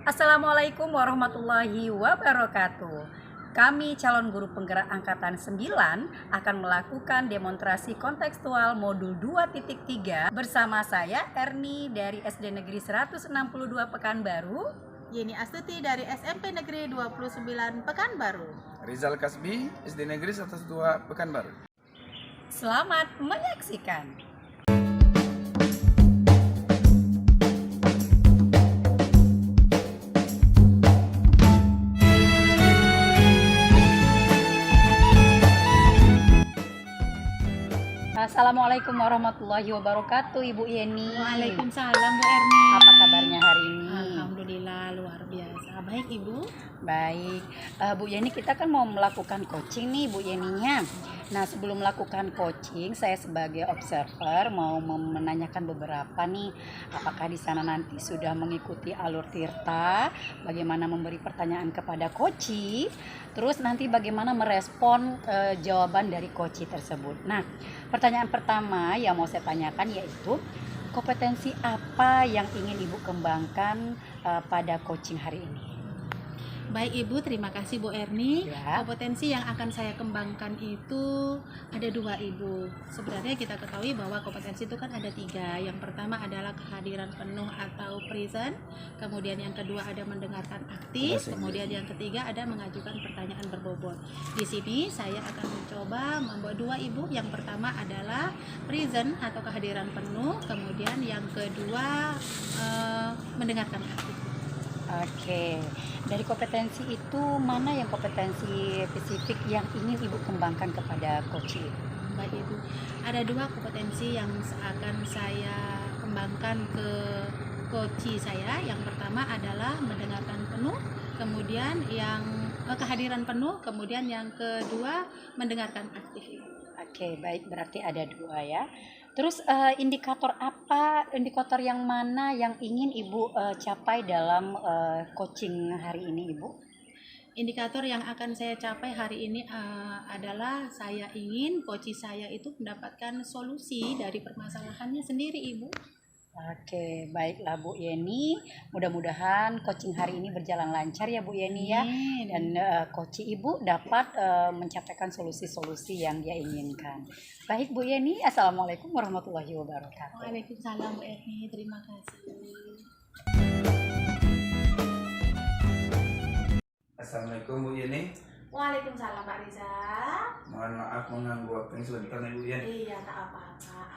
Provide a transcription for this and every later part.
Assalamualaikum warahmatullahi wabarakatuh. Kami calon guru penggerak angkatan 9 akan melakukan demonstrasi kontekstual modul 2.3 bersama saya Erni dari SD Negeri 162 Pekanbaru, Yeni Astuti dari SMP Negeri 29 Pekanbaru. Rizal Kasbi, SD Negeri 102 Pekanbaru. Selamat menyaksikan. Assalamualaikum warahmatullahi wabarakatuh, Ibu Yeni. Waalaikumsalam Bu Erni. Apa kabarnya hari ini? Alhamdulillah luar biasa. Baik Ibu. Baik, Bu Yeni, kita kan mau melakukan coaching nih Bu Yeninya. Nah, sebelum melakukan coaching, saya sebagai observer mau menanyakan beberapa nih. Apakah di sana nanti sudah mengikuti alur tirta, bagaimana memberi pertanyaan kepada coach, terus nanti bagaimana merespon jawaban dari coach tersebut. Nah, pertanyaan pertama yang mau saya tanyakan yaitu kompetensi apa yang ingin Ibu kembangkan pada coaching hari ini? Baik Ibu, terima kasih Bu Erni. Ya. Kompetensi yang akan saya kembangkan itu ada dua Ibu. Sebenarnya kita ketahui bahwa kompetensi itu kan ada tiga. Yang pertama adalah kehadiran penuh atau present. Kemudian yang kedua ada mendengarkan aktif. Kemudian yang ketiga ada mengajukan pertanyaan berbobot. Di sini saya akan mencoba membuat dua Ibu. Yang pertama adalah present atau kehadiran penuh. Kemudian yang kedua mendengarkan aktif. Oke, dari kompetensi itu mana yang kompetensi spesifik yang ingin Ibu kembangkan kepada coach? Baik Ibu, ada dua kompetensi yang akan saya kembangkan ke coach saya. Yang pertama adalah mendengarkan penuh, kemudian yang kehadiran penuh, kemudian yang kedua mendengarkan aktif. Oke, baik, berarti ada dua ya. Terus indikator yang mana yang ingin Ibu capai dalam coaching hari ini, Ibu? Indikator yang akan saya capai hari ini adalah saya ingin coach saya itu mendapatkan solusi dari permasalahannya sendiri, Ibu. Oke, baiklah Bu Yeni. Mudah-mudahan coaching hari ini berjalan lancar ya Bu Yeni ya. Dan coach Ibu dapat mencapaikan solusi-solusi yang dia inginkan. Baik Bu Yeni, Assalamualaikum warahmatullahi wabarakatuh. Waalaikumsalam Bu Erni, terima kasih. Assalamualaikum Bu Yeni. Waalaikumsalam Pak Riza. Mohon maaf mengganggu waktunya sebentar nih Bu Yen. Iya, tak apa-apa.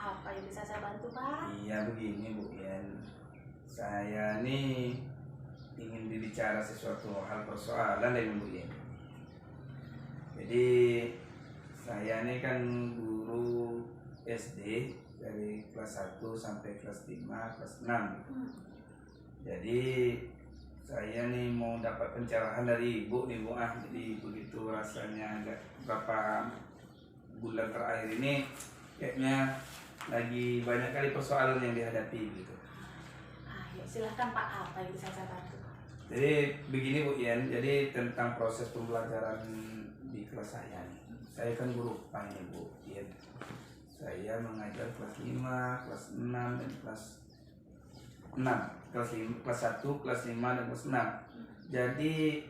Apa yang bisa saya bantu Pak? Iya begini Bu Yen. Saya nih ingin berbicara sesuatu hal persoalan dengan Bu Yen. Jadi saya nih kan guru SD dari kelas 1 sampai kelas 5, kelas 6. Jadi saya nih mau dapat pencerahan dari Ibu nih Bu. Jadi begitu rasanya agak beberapa bulan terakhir ini kayaknya lagi banyak kali persoalan yang dihadapi gitu. Ya silahkan Pak, apa yang bisa saya bantu? Jadi begini Bu Yen, jadi tentang proses pembelajaran di kelas saya nih. Saya kan guru PAN nih Bu Yen. Saya mengajar kelas 5, kelas 6 dan kelas 1, kelas 5 dan kelas 6. Jadi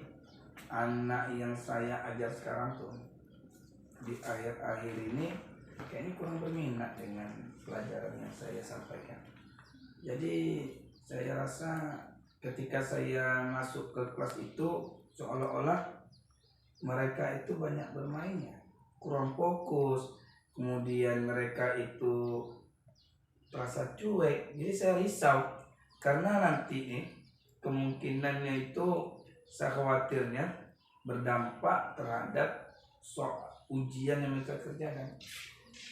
anak yang saya ajar sekarang tuh di akhir-akhir ini kayaknya kurang berminat dengan pelajaran yang saya sampaikan. Jadi saya rasa ketika saya masuk ke kelas itu seolah-olah mereka itu banyak bermainnya, kurang fokus, kemudian mereka itu terasa cuek. Jadi saya risau karena nanti nih kemungkinannya itu saya khawatirnya berdampak terhadap ujian yang mereka kerjakan.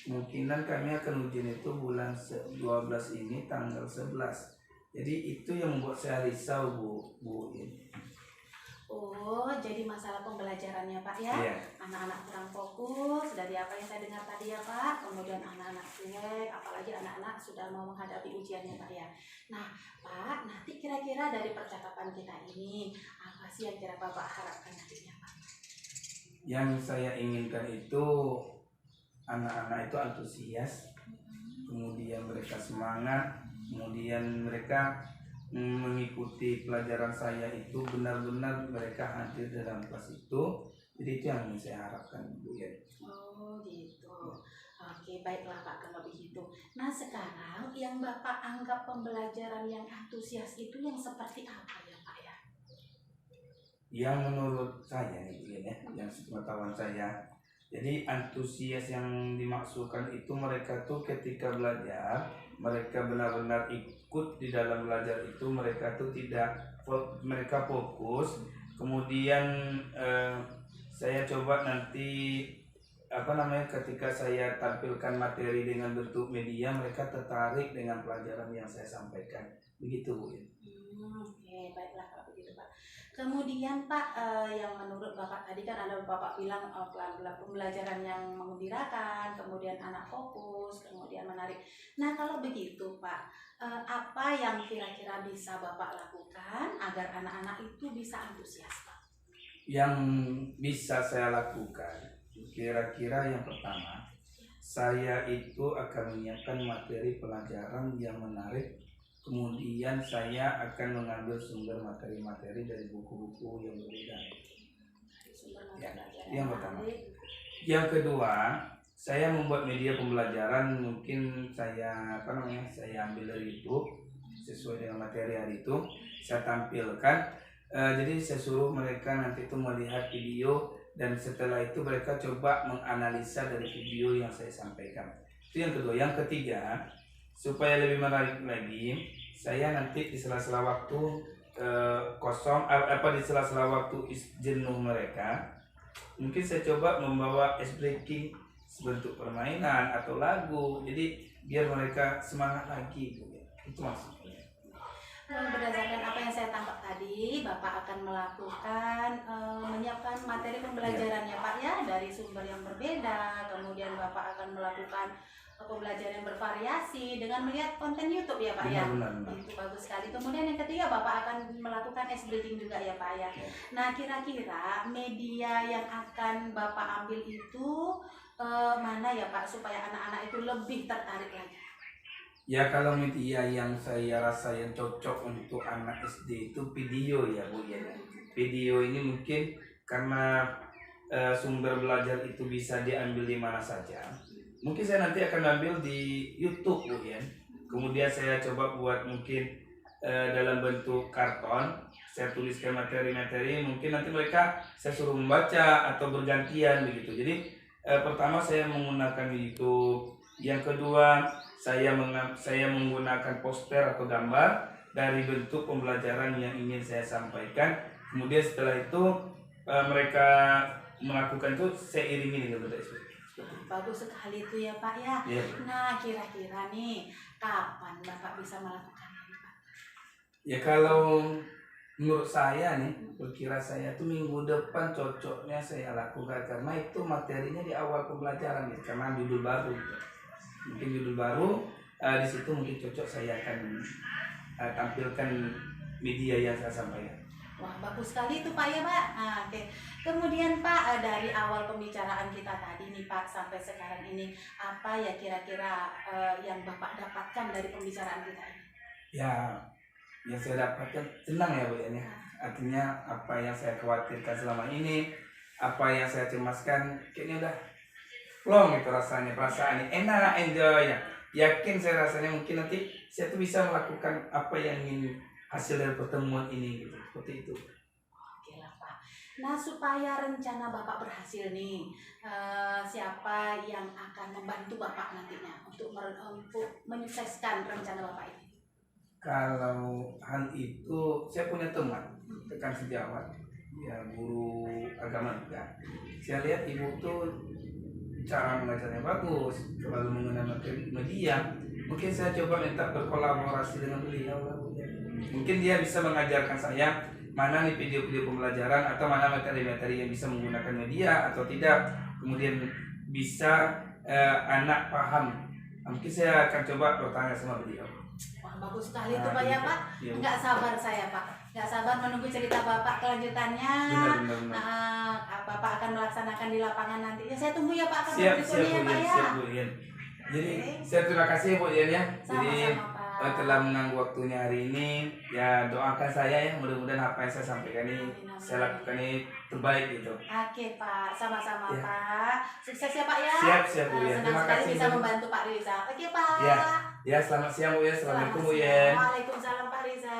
Kemungkinan kami akan ujian itu bulan 12 ini tanggal 11. Jadi itu yang membuat saya risau Bu ini. Oh, jadi masalah pembelajarannya Pak ya? Iya. Anak-anak kurang fokus dari apa yang saya dengar tadi ya Pak. Kemudian anak-anak cuek, apalagi anak-anak sudah mau menghadapi ujiannya Pak ya. Nah Pak, nanti kira-kira dari percakapan kita ini apa sih yang kira Bapak harapkan nantinya Pak? Yang saya inginkan itu anak-anak itu antusias, kemudian mereka semangat, kemudian mereka mengikuti pelajaran saya itu benar-benar mereka hadir dalam kelas itu. Jadi itu yang ingin saya harapkan, Bu ya. Oh gitu. Oke, baiklah Pak kalau begitu. Nah sekarang yang Bapak anggap pembelajaran yang antusias itu yang seperti apa ya Pak ya? Yang menurut saya nih Bu ya, yang sepengetahuan saya, jadi antusias yang dimaksudkan itu mereka tuh ketika belajar, mereka benar-benar ikut di dalam belajar itu, mereka tuh tidak mereka fokus. Kemudian saya coba nanti ketika saya tampilkan materi dengan bentuk media, mereka tertarik dengan pelajaran yang saya sampaikan. Begitu Bu ya. Oke, baiklah kalau begitu Pak. Kemudian Pak, yang menurut Bapak tadi kan ada Bapak bilang pembelajaran yang menggembirakan, kemudian anak fokus, kemudian menarik. Nah kalau begitu Pak, apa yang kira-kira bisa Bapak lakukan agar anak-anak itu bisa antusias Pak? Yang bisa saya lakukan, kira-kira yang pertama, saya itu akan menyiapkan materi pelajaran yang menarik. Kemudian saya akan mengambil sumber materi-materi dari buku-buku yang berbeda. Ya, yang pertama. Yang kedua, saya membuat media pembelajaran, mungkin saya ambil dari YouTube sesuai dengan materi hari itu, saya tampilkan. Jadi saya suruh mereka nanti itu melihat video, dan setelah itu mereka coba menganalisa dari video yang saya sampaikan. Itu yang kedua. Yang ketiga, supaya lebih menarik lagi, saya nanti di sela-sela waktu di sela-sela waktu jenuh mereka, mungkin saya coba membawa ice breaking sebentuk permainan atau lagu, jadi biar mereka semangat lagi. Itu maksudnya. Berdasarkan apa yang saya tangkap tadi, Bapak akan melakukan menyiapkan materi pembelajarannya Pak ya dari sumber yang berbeda, kemudian Bapak akan melakukan pembelajaran yang bervariasi dengan melihat konten YouTube ya Pak ya. Benar. Itu bagus sekali. Kemudian yang ketiga Bapak akan melakukan ice breaking juga ya Pak ya. Nah kira-kira media yang akan Bapak ambil itu mana ya Pak supaya anak-anak itu lebih tertarik lagi? Ya kalau media yang saya rasa yang cocok untuk anak SD itu video ya Bu ya. Video ini mungkin karena sumber belajar itu bisa diambil di mana saja. Mungkin saya nanti akan ambil di YouTube Bu ya. Kemudian saya coba buat mungkin dalam bentuk karton. Saya tuliskan materi-materi. Mungkin nanti mereka saya suruh membaca atau bergantian begitu. Jadi pertama saya menggunakan YouTube. Yang kedua saya menggunakan poster atau gambar dari bentuk pembelajaran yang ingin saya sampaikan. Kemudian setelah itu mereka melakukan itu, saya iringi dengan bentuk itu. Bagus sekali itu ya Pak ya. Nah kira-kira nih kapan Bapak bisa melakukan ini Pak? Ya kalau menurut saya nih, perkira saya tuh minggu depan cocoknya saya lakukan, karena itu materinya di awal pembelajaran gitu, karena judul baru gitu. Mungkin judul baru di situ mungkin cocok saya akan tampilkan media yang saya sampaikan. Wah bagus sekali itu Pak ya Pak. Nah, oke. Kemudian Pak dari awal pembicaraan kita tadi nih Pak sampai sekarang ini apa ya kira-kira yang Bapak dapatkan dari pembicaraan kita ini? Ya yang saya dapatkan senang ya Bu ya. Artinya apa yang saya khawatirkan selama ini, apa yang saya cemaskan, kayaknya udah plong gitu rasanya, perasaannya enak, enjoy ya. Yakin saya rasanya mungkin nanti saya tuh bisa melakukan apa yang ingin hasil dari pertemuan ini gitu, seperti itu. Oke lah Pak. Nah supaya rencana Bapak berhasil nih, siapa yang akan membantu Bapak nantinya untuk menyukseskan rencana Bapak ini? Kalau hal itu saya punya teman rekan sejawat, ya guru agama juga. Saya lihat ibu tuh cara mengajarnya bagus, selalu menggunakan media. Mungkin saya coba minta berkolaborasi dengan beliau lah. Mungkin dia bisa mengajarkan saya mana nih video-video pembelajaran atau mana materi-materi yang bisa menggunakan media atau tidak. Kemudian bisa anak paham. Mungkin saya akan coba bertanya sama beliau. Wah bagus sekali itu Pak ya Pak. Nggak sabar saya Pak. Nggak sabar menunggu cerita Bapak kelanjutannya. Benar. Bapak akan melaksanakan di lapangan nantinya. Saya tunggu ya Pak. Siap Bu Yen. Jadi saya terima kasih Bu Yen ya. Jadi sama-sama Pak. telah mengganggu waktunya hari ini. Ya doakan saya ya, mudah-mudahan apa yang saya sampaikan ini Amin, amin. saya lakukan ini terbaik gitu. Oke Pak, sama-sama Ya. Pak. Sukses ya Pak ya. Siap Bu ya. Senang Terima sekali kasih bisa Bu. membantu Pak Riza. Oke Pak. Ya. Ya, selamat siang Bu ya. Assalamualaikum Bu ya. siang. Waalaikumsalam Pak Riza.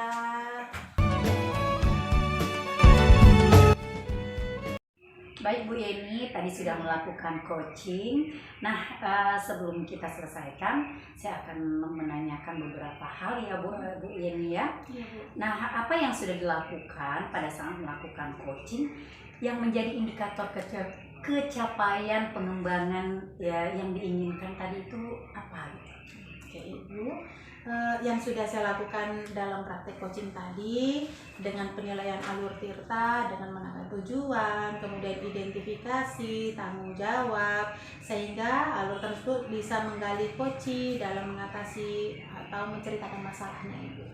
Baik Bu Yeni, tadi sudah melakukan coaching. Nah, sebelum kita selesaikan, saya akan menanyakan beberapa hal ya Bu Yeni ya. Iya Bu. Nah, apa yang sudah dilakukan pada saat melakukan coaching yang menjadi indikator kecapaian pengembangan ya yang diinginkan tadi itu apa? Oke Ibu, yang sudah saya lakukan dalam praktek coaching tadi dengan penilaian alur tirta, dengan menangani tujuan, kemudian identifikasi, tanggung jawab, sehingga alur tersebut bisa menggali coaching dalam mengatasi atau menceritakan masalahnya Ibu.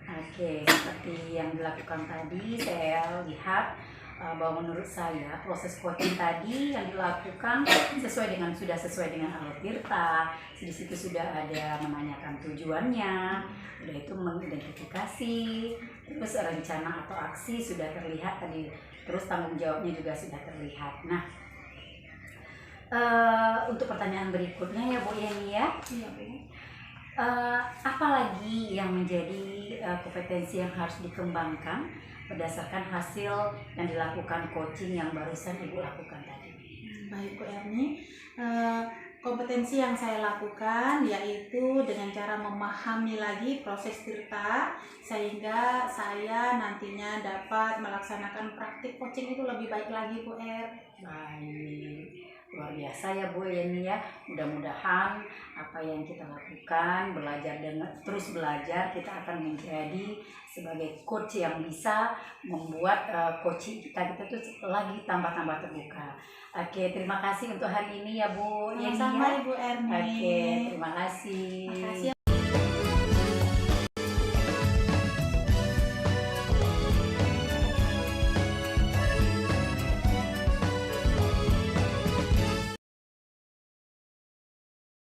Oke, seperti yang dilakukan tadi, saya lihat bahwa menurut saya proses coaching tadi yang dilakukan sudah sesuai dengan alur tirta. Di situ sudah ada menanyakan tujuannya, udah itu mengidentifikasi, terus rencana atau aksi sudah terlihat tadi, terus tanggung jawabnya juga sudah terlihat. Nah, untuk pertanyaan berikutnya ya Bu Yeni ya. Iya Bu. Apalagi yang menjadi kompetensi yang harus dikembangkan berdasarkan hasil yang dilakukan coaching yang barusan Ibu lakukan tadi? Baik Bu Erni, kompetensi yang saya lakukan yaitu dengan cara memahami lagi proses tirta sehingga saya nantinya dapat melaksanakan praktik coaching itu lebih baik lagi Bu Er. Baik, luar biasa ya Bu Yeni ya. Mudah-mudahan apa yang kita lakukan, terus belajar, kita akan menjadi sebagai coach yang bisa membuat coaching kita tuh lagi tambah-tambah terbuka. Oke, terima kasih untuk hari ini ya Bu Yeni Sama ya. Ibu Erni. Oke, terima kasih. Makasih.